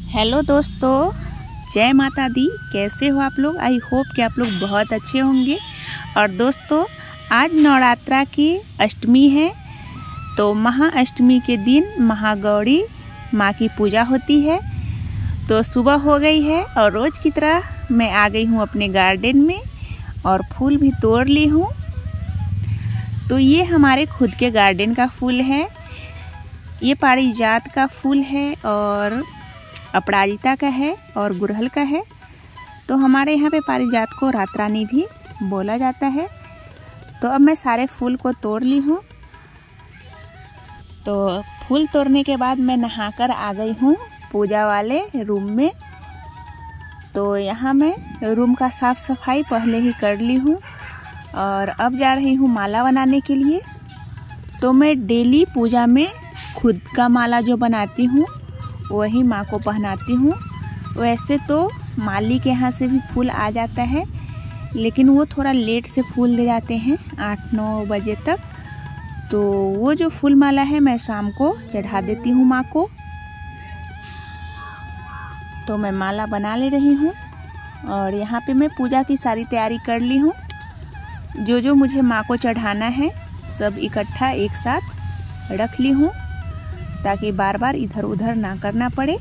Hello दोस्तों, जय माता दी। कैसे हो आप लोग? आई होप कि आप लोग बहुत अच्छे होंगे। और दोस्तों, आज नवरात्रा की अष्टमी है, तो महाअष्टमी के दिन महागौरी माँ की पूजा होती है। तो सुबह हो गई है और रोज़ की तरह मैं आ गई हूँ अपने गार्डन में और फूल भी तोड़ ली हूँ। तो ये हमारे खुद के गार्डन का फूल है। ये पारिजात का फूल है और अपराजिता का है और गुड़हल का है। तो हमारे यहाँ पे पारिजात को रात रानी भी बोला जाता है। तो अब मैं सारे फूल को तोड़ ली हूँ। तो फूल तोड़ने के बाद मैं नहाकर आ गई हूँ पूजा वाले रूम में। तो यहाँ मैं रूम का साफ सफाई पहले ही कर ली हूँ और अब जा रही हूँ माला बनाने के लिए। तो मैं डेली पूजा में खुद का माला जो बनाती हूँ वही माँ को पहनाती हूँ। वैसे तो माली के यहाँ से भी फूल आ जाता है, लेकिन वो थोड़ा लेट से फूल दे जाते हैं 8-9 बजे तक। तो वो जो फूल माला है मैं शाम को चढ़ा देती हूँ माँ को। तो मैं माला बना ले रही हूँ और यहाँ पे मैं पूजा की सारी तैयारी कर ली हूँ। जो जो मुझे माँ को चढ़ाना है सब इकट्ठा एक साथ रख ली हूँ, ताकि बार बार इधर उधर ना करना पड़े।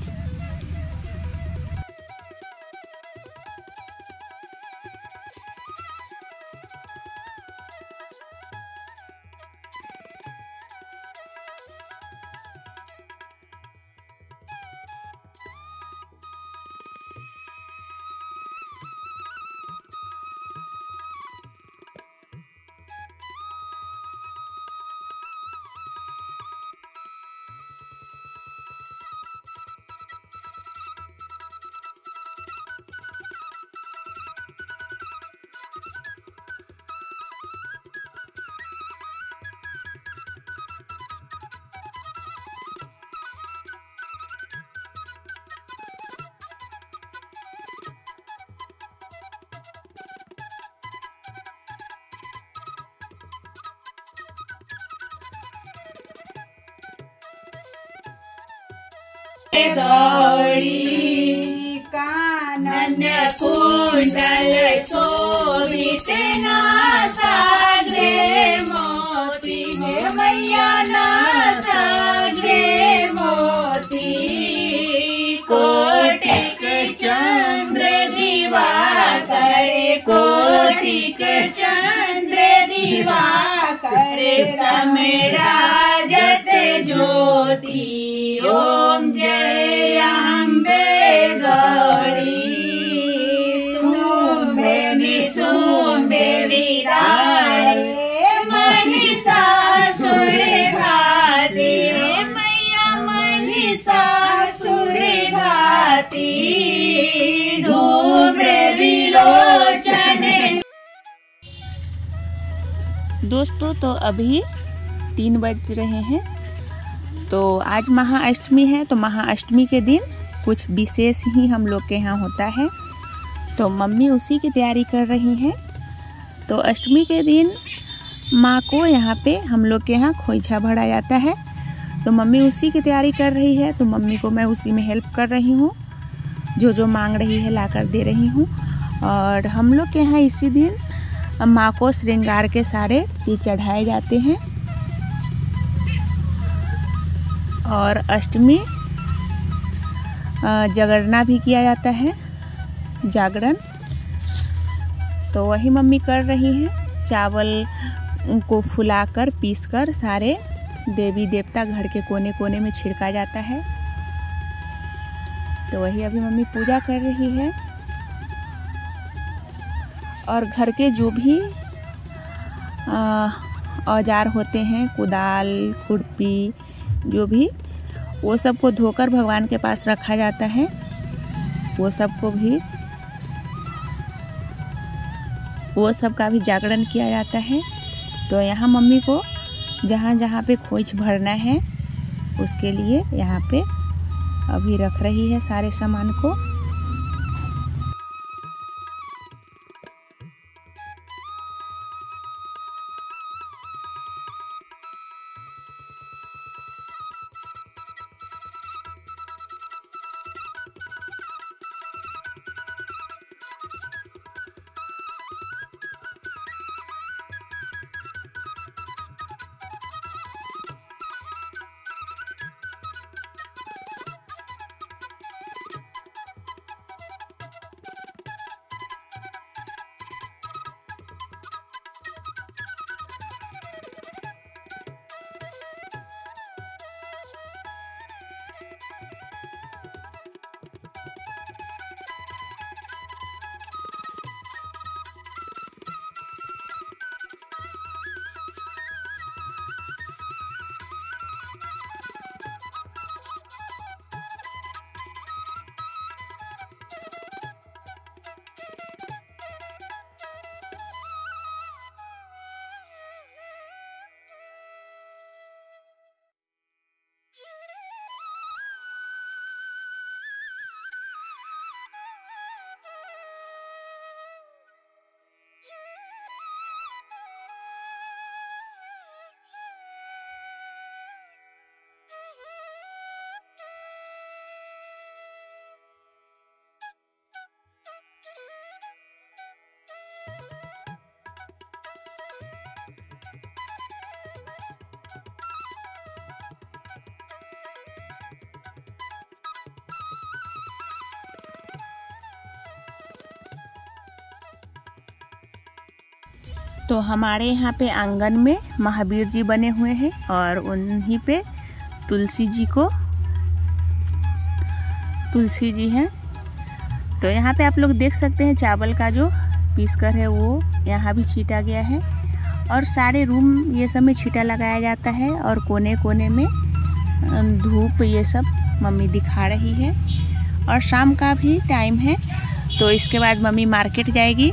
गौरी कानन कुंडल शोभित नासाग्रे मोती मैया नासाग्रे मोती कोटिक चंद्र दिवाकर कोटिक चंद्र दिवाकर समराजत ज्योति ओम जय अम्बे गौरी शुंभे निशुंभे विराजे महिषासुर घाती मैया महिषासुर घाती धूम्र विलोचन। दोस्तों, तो अभी 3 बज रहे हैं। तो आज महाअष्टमी है, तो महाअष्टमी के दिन कुछ विशेष ही हम लोग के यहाँ होता है। तो मम्मी उसी की तैयारी कर रही हैं। तो अष्टमी के दिन माँ को यहाँ पे हम लोग के यहाँ खोइछा भरा जाता है। तो मम्मी उसी की तैयारी कर रही है, तो मम्मी को मैं उसी में हेल्प कर रही हूँ। जो जो मांग रही है लाकर दे रही हूँ। और हम लोग के यहाँ इसी दिन माँ को श्रृंगार के सारे चीज़ चढ़ाए जाते हैं। और अष्टमी जागरणा भी किया जाता है, जागरण। तो वही मम्मी कर रही हैं। चावल को फुलाकर पीसकर सारे देवी देवता घर के कोने कोने में छिड़का जाता है। तो वही अभी मम्मी पूजा कर रही है। और घर के जो भी औजार होते हैं, कुदाल खुरपी जो भी, वो सब को धोकर भगवान के पास रखा जाता है। वो सब का भी जागरण किया जाता है। तो यहाँ मम्मी को जहाँ जहाँ पे खोइछ भरना है उसके लिए यहाँ पे अभी रख रही है सारे सामान को। तो हमारे यहाँ पे आंगन में महावीर जी बने हुए हैं और उन्हीं पे तुलसी जी हैं। तो यहाँ पे आप लोग देख सकते हैं चावल का जो पीसकर है वो यहाँ भी छीटा गया है और सारे रूम ये सब में छीटा लगाया जाता है और कोने कोने में धूप ये सब मम्मी दिखा रही है। और शाम का भी टाइम है तो इसके बाद मम्मी मार्केट जाएगी।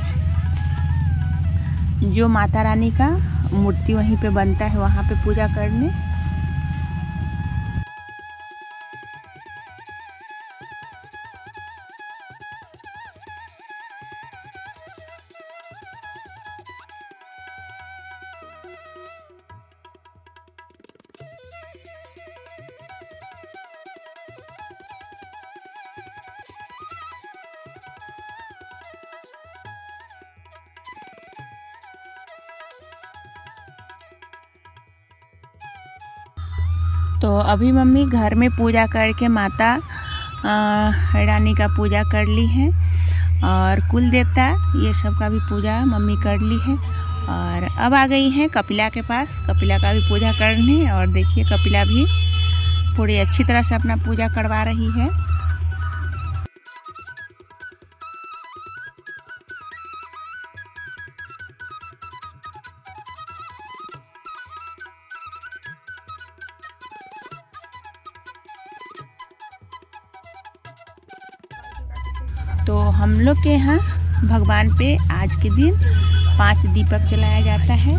जो माता रानी का मूर्ति वहीं पे बनता है वहाँ पे पूजा करने। तो अभी मम्मी घर में पूजा करके माता रानी का पूजा कर ली है और कुल देवता ये सब का भी पूजा मम्मी कर ली है। और अब आ गई हैं कपिला के पास, कपिला का भी पूजा करने। और देखिए कपिला भी पूरी अच्छी तरह से अपना पूजा करवा रही है। तो हम लोग के यहाँ भगवान पे आज के दिन 5 दीपक जलाया जाता है।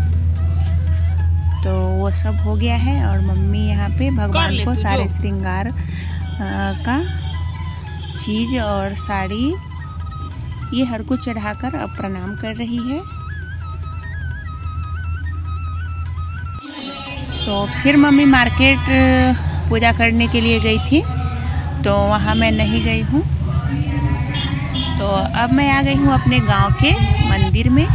तो वो सब हो गया है और मम्मी यहाँ पे भगवान को सारे श्रृंगार का चीज़ और साड़ी ये हर कुछ चढ़ाकर अब प्रणाम कर रही है। तो फिर मम्मी मार्केट पूजा करने के लिए गई थी तो वहाँ मैं नहीं गई हूँ। तो अब मैं आ गई हूँ अपने गांव के मंदिर में।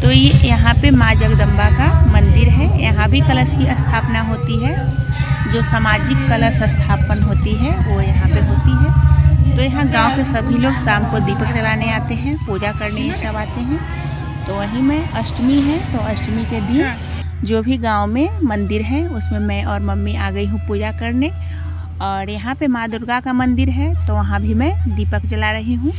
तो ये यहाँ पे माँ जगदम्बा का मंदिर है। यहाँ भी कलश की स्थापना होती है, जो सामाजिक कलश स्थापन होती है वो यहाँ पे होती है। तो यहाँ गांव के सभी लोग शाम को दीपक जलाने आते हैं, पूजा करने ये सब आते हैं। तो वहीं में अष्टमी है तो अष्टमी के दिन जो भी गाँव में मंदिर है उसमें मैं और मम्मी आ गई हूँ पूजा करने। और यहाँ पे माँ दुर्गा का मंदिर है तो वहाँ भी मैं दीपक जला रही हूँ।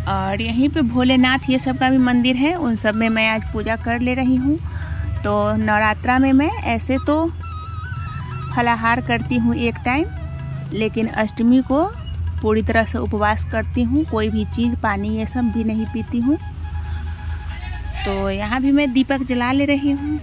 और यहीं पे भोलेनाथ ये सब का भी मंदिर है, उन सब में मैं आज पूजा कर ले रही हूँ। तो नवरात्रा में मैं ऐसे तो फलाहार करती हूँ एक टाइम, लेकिन अष्टमी को पूरी तरह से उपवास करती हूँ, कोई भी चीज़ पानी ये सब भी नहीं पीती हूँ। तो यहाँ भी मैं दीपक जला ले रही हूँ।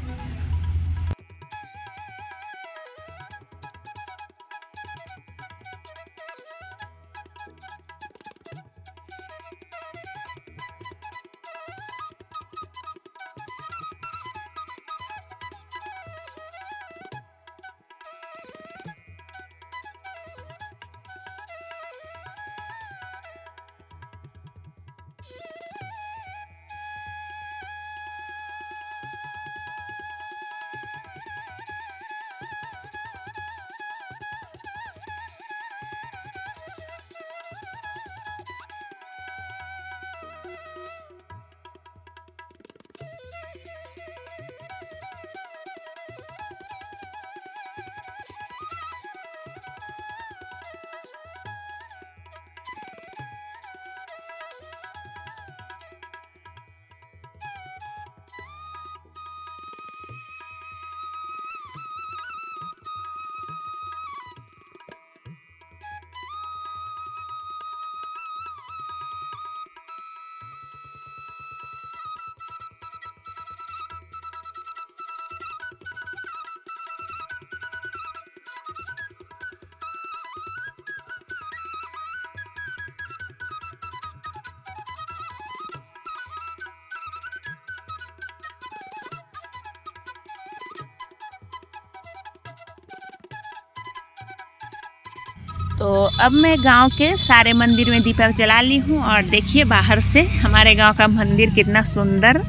तो अब मैं गांव के सारे मंदिर में दीपक जला ली हूँ। और देखिए बाहर से हमारे गांव का मंदिर कितना सुंदर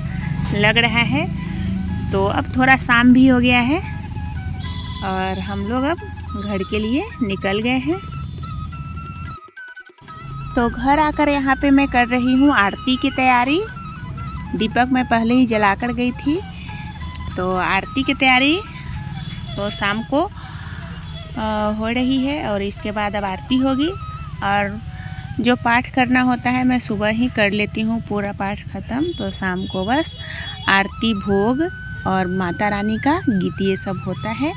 लग रहा है। तो अब थोड़ा शाम भी हो गया है और हम लोग अब घर के लिए निकल गए हैं। तो घर आकर यहाँ पे मैं कर रही हूँ आरती की तैयारी। दीपक मैं पहले ही जला कर गई थी। तो आरती की तैयारी तो शाम को हो रही है और इसके बाद अब आरती होगी। और जो पाठ करना होता है मैं सुबह ही कर लेती हूँ पूरा पाठ ख़त्म। तो शाम को बस आरती, भोग और माता रानी का गीत ये सब होता है।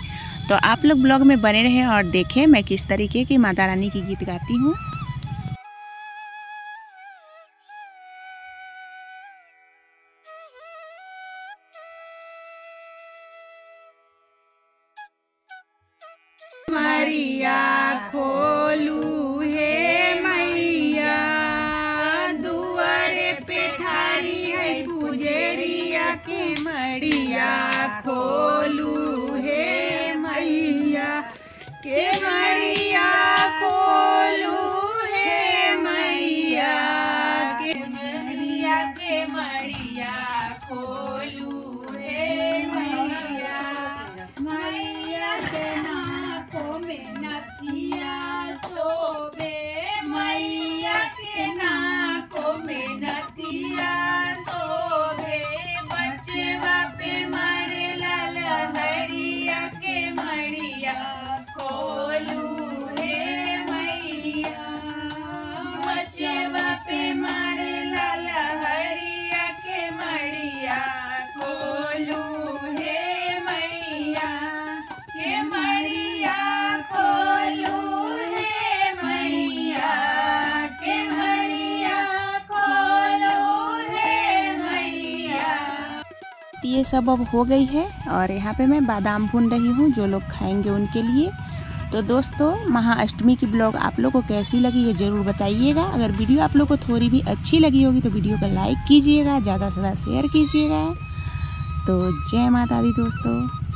तो आप लोग ब्लॉग में बने रहें और देखें मैं किस तरीके की माता रानी की गीत गाती हूँ। मरिया खोलू हे मैया, दुआरे पे ठारी है पुजरिया के मरिया खोलू हे मैया, के मरिया खोलू हे मैया, के मरिया खोलू हे मैया, मैया के नाकों में नथिया शोभे, मैया के नाकों में नथिया शोभे, बचवा पे मारे ललहरिया के मरिया खोलू हे मैया, बचवा पे मारे ललहरिया के मरिया खोलू हे मैया, के मरिया खोलू हे मैया, के मरिया खोलू हे मैया। ये सब अब हो गई है और यहाँ पे मैं बादाम भून रही हूँ जो लोग खाएंगे उनके लिए। तो दोस्तों महाअष्टमी की ब्लॉग आप लोग को कैसी लगी ये ज़रूर बताइएगा। अगर वीडियो आप लोग को थोड़ी भी अच्छी लगी होगी तो वीडियो को लाइक कीजिएगा, ज़्यादा से ज़्यादा शेयर कीजिएगा। तो जय माता दी दोस्तों।